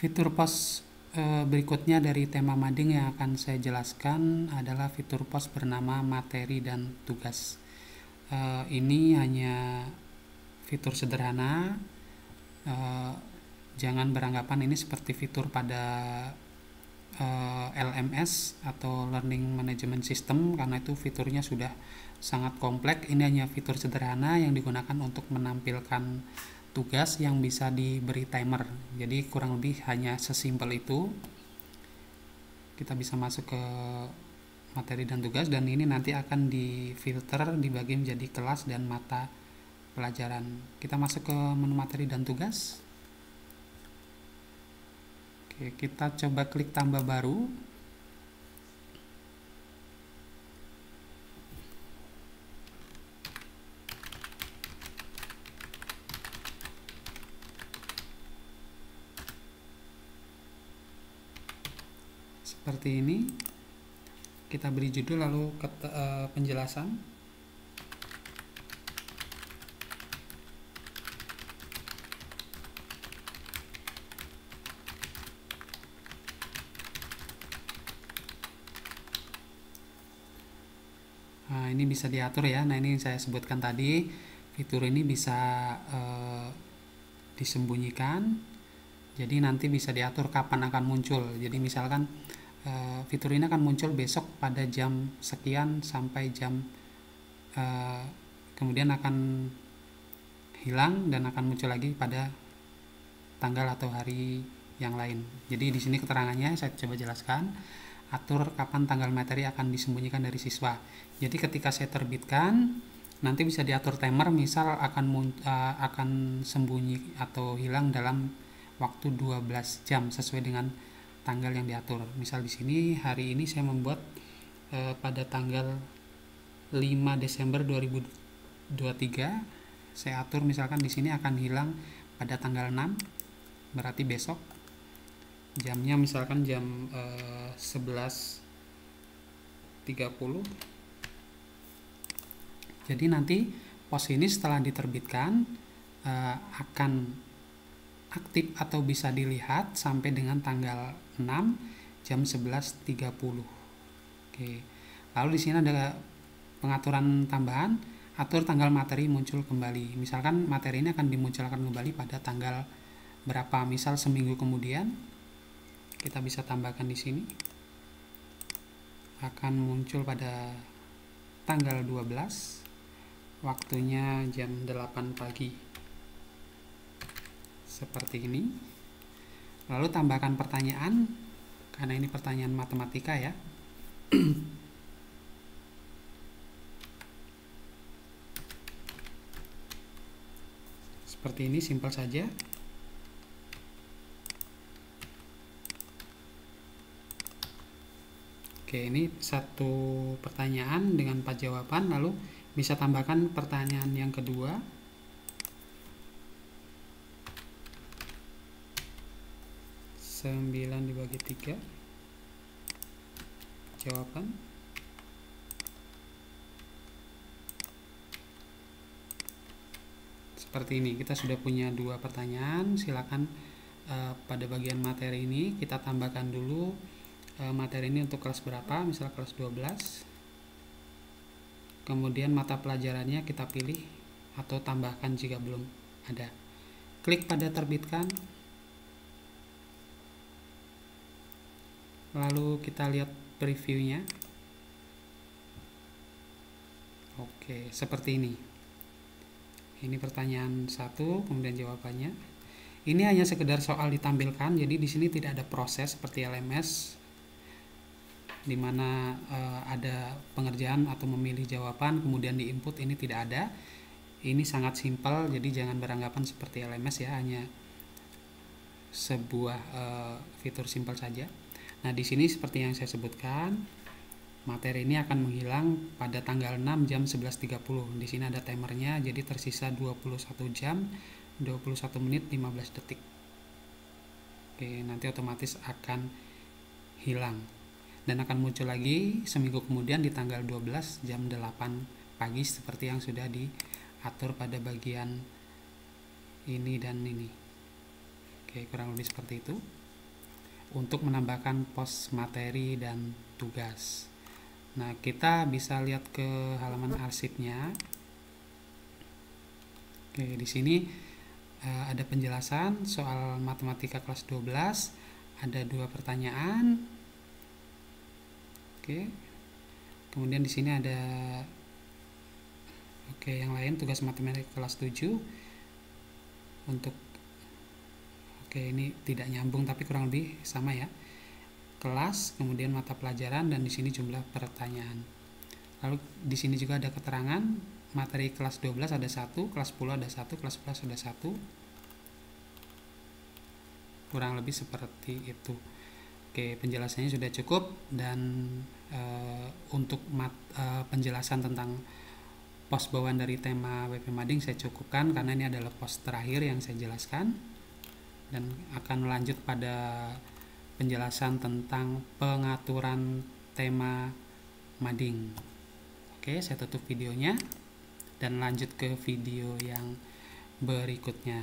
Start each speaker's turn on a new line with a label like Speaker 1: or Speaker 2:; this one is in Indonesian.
Speaker 1: Fitur pos berikutnya dari tema mading yang akan saya jelaskan adalah fitur pos bernama materi dan tugas. Ini hanya fitur sederhana, jangan beranggapan ini seperti fitur pada LMS atau Learning Management System, karena itu fiturnya sudah sangat kompleks. Ini hanya fitur sederhana yang digunakan untuk menampilkan tugas yang bisa diberi timer. Jadi kurang lebih hanya sesimpel itu. Kita bisa masuk ke materi dan tugas, dan ini nanti akan difilter, dibagi menjadi kelas dan mata pelajaran. Kita masuk ke menu materi dan tugas. Oke, kita coba klik tambah baru. Seperti ini. Kita beri judul lalu penjelasan. Nah, ini bisa diatur ya. Nah, ini yang saya sebutkan tadi, fitur ini bisa disembunyikan. Jadi nanti bisa diatur kapan akan muncul. Jadi misalkan fitur ini akan muncul besok pada jam sekian sampai jam kemudian akan hilang dan akan muncul lagi pada tanggal atau hari yang lain. Jadi di sini keterangannya saya coba jelaskan. Atur kapan tanggal materi akan disembunyikan dari siswa. Jadi ketika saya terbitkan, nanti bisa diatur timer, misal akan sembunyi atau hilang dalam waktu 12 jam sesuai dengan tanggal yang diatur. Misal di sini hari ini saya membuat pada tanggal 5 Desember 2023. Saya atur misalkan di sini akan hilang pada tanggal 6, berarti besok. Jamnya misalkan jam 11.30. Jadi nanti pos ini setelah diterbitkan akan aktif atau bisa dilihat sampai dengan tanggal 6 jam 11.30. Oke. Lalu di sini ada pengaturan tambahan, atur tanggal materi muncul kembali. Misalkan materi ini akan dimunculkan kembali pada tanggal berapa, misal seminggu kemudian. Kita bisa tambahkan di sini. Akan muncul pada tanggal 12. Waktunya jam 8 pagi. Seperti ini. Lalu tambahkan pertanyaan, karena ini pertanyaan matematika ya. Seperti ini, simpel saja. Oke, ini satu pertanyaan dengan 4 jawaban, lalu bisa tambahkan pertanyaan yang kedua. Sembilan dibagi 3 jawaban. Seperti ini, kita sudah punya 2 pertanyaan. Silakan pada bagian materi ini kita tambahkan dulu materi ini untuk kelas berapa, misal kelas 12. Kemudian mata pelajarannya kita pilih atau tambahkan jika belum ada. Klik pada terbitkan. Lalu kita lihat previewnya. Oke, seperti ini. Ini pertanyaan 1, kemudian jawabannya. Ini hanya sekedar soal ditampilkan, jadi di sini tidak ada proses seperti LMS di mana ada pengerjaan atau memilih jawaban kemudian diinput. Ini tidak ada. Ini sangat simpel, jadi jangan beranggapan seperti LMS ya, hanya sebuah fitur simpel saja. Nah, di sini seperti yang saya sebutkan, materi ini akan menghilang pada tanggal 6 jam 11.30. Di sini ada timernya, jadi tersisa 21 jam 21 menit 15 detik. Oke, nanti otomatis akan hilang dan akan muncul lagi seminggu kemudian di tanggal 12 jam 8 pagi seperti yang sudah diatur pada bagian ini dan ini. Oke, kurang lebih seperti itu. untuk menambahkan pos materi dan tugas. Nah, kita bisa lihat ke halaman arsipnya. Oke, di sini ada penjelasan soal matematika kelas 12, ada 2 pertanyaan. Oke. Kemudian di sini ada yang lain tugas matematika kelas 7 untuk ini tidak nyambung tapi kurang lebih sama ya. Kelas, kemudian mata pelajaran, dan di sini jumlah pertanyaan. Lalu di sini juga ada keterangan materi kelas 12 ada 1, kelas 10 ada 1, kelas 11 ada 1. Kurang lebih seperti itu. Oke, penjelasannya sudah cukup, dan untuk penjelasan tentang pos bawaan dari tema WP Mading saya cukupkan karena ini adalah pos terakhir yang saya jelaskan, dan akan lanjut pada penjelasan tentang pengaturan tema mading. Oke, saya tutup videonya dan lanjut ke video yang berikutnya.